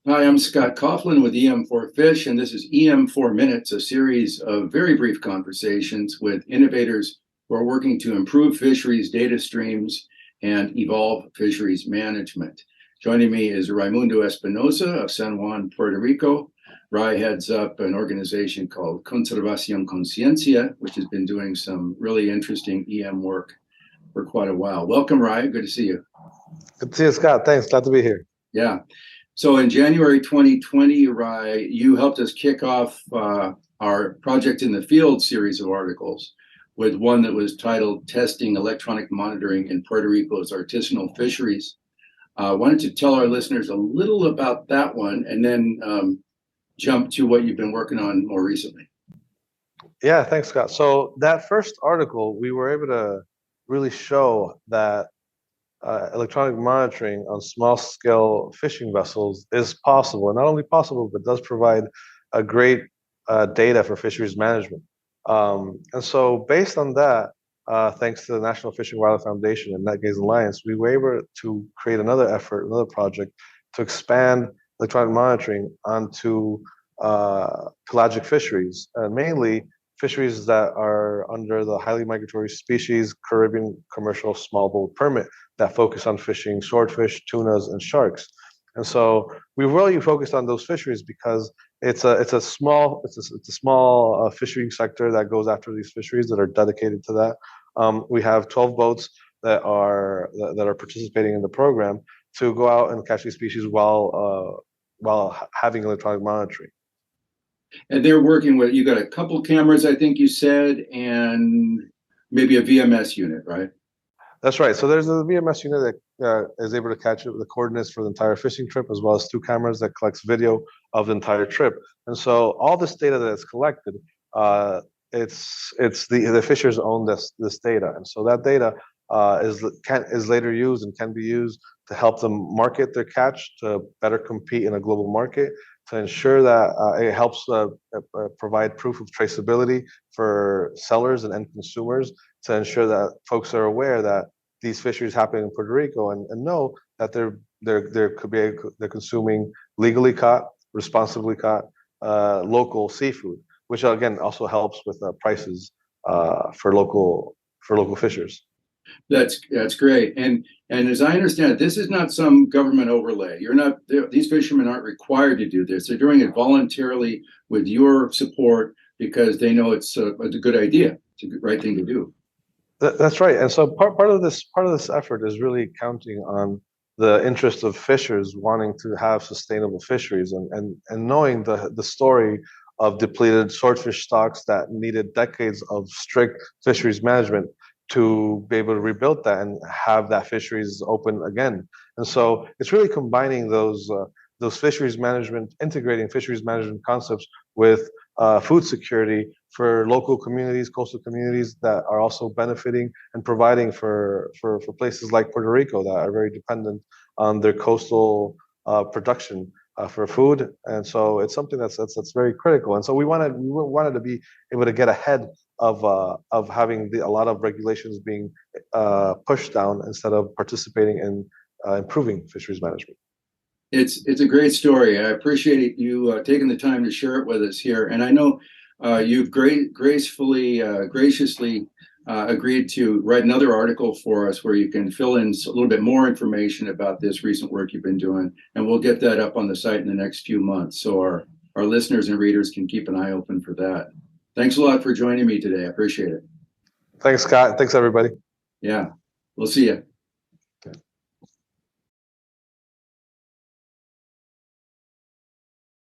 Hi, I'm Scott Coughlin with EM4Fish, and this is EM4Minutes, a series of very brief conversations with innovators who are working to improve fisheries data streams and evolve fisheries management. Joining me is Raimundo Espinoza of San Juan, Puerto Rico. Rai heads up an organization called Conservacion, Sciencia, which has been doing some really interesting EM work for quite a while. Welcome, Rai. Good to see you. Good to see you, Scott. Thanks. Glad to be here. Yeah. So in January 2020, Rai, you helped us kick off our Project in the Field series of articles with one that was titled Testing Electronic Monitoring in Puerto Rico's Artisanal Fisheries. Why don't you tell our listeners a little about that one and then jump to what you've been working on more recently? Yeah, thanks, Scott. So that first article, we were able to really show that electronic monitoring on small-scale fishing vessels is possible, and not only possible, but does provide a great data for fisheries management. And so based on that, thanks to the National Fish and Wildlife Foundation and NetGaze Alliance, we were able to create another effort, another project to expand electronic monitoring onto pelagic fisheries, and mainly fisheries that are under the highly migratory species Caribbean commercial small boat permit that focus on fishing swordfish, tunas, and sharks. And so we really focused on those fisheries because it's a small fishery sector that goes after these fisheries that are dedicated to that. We have 12 boats that are participating in the program to go out and catch these species while having electronic monitoring. And they're working with, you got a couple cameras, I think you said, and maybe a VMS unit, right? That's right. So there's a VMS unit that is able to catch the coordinates for the entire fishing trip, as well as 2 cameras that collects video of the entire trip. And so all this data that is collected, it's the fishers own this data, and so that data is later used and can be used to help them market their catch, to better compete in a global market, to ensure that it helps provide proof of traceability for sellers and end consumers, to ensure that folks are aware that these fisheries happen in Puerto Rico and know that they're consuming legally caught, responsibly caught, local seafood, which again also helps with prices for local fishers. That's great. And as I understand it, this is not some government overlay. These fishermen aren't required to do this. They're doing it voluntarily with your support because they know it's a good idea. It's a right thing to do. That's right. And so part of this effort is really counting on the interest of fishers wanting to have sustainable fisheries and knowing the story of depleted swordfish stocks that needed decades of strict fisheries management to be able to rebuild that and have that fisheries open again. And so it's really combining those fisheries management, integrating fisheries management concepts with food security for local communities, coastal communities that are also benefiting and providing for places like Puerto Rico that are very dependent on their coastal production for food. And so it's something that's very critical. And so we wanted to be able to get ahead of having a lot of regulations being pushed down instead of participating in improving fisheries management. It's a great story. I appreciate you taking the time to share it with us here. And I know you've graciously agreed to write another article for us where you can fill in a little bit more information about this recent work you've been doing. And we'll get that up on the site in the next few months, so our listeners and readers can keep an eye open for that. Thanks a lot for joining me today. I appreciate it. Thanks, Scott. Thanks, everybody. Yeah, we'll see you.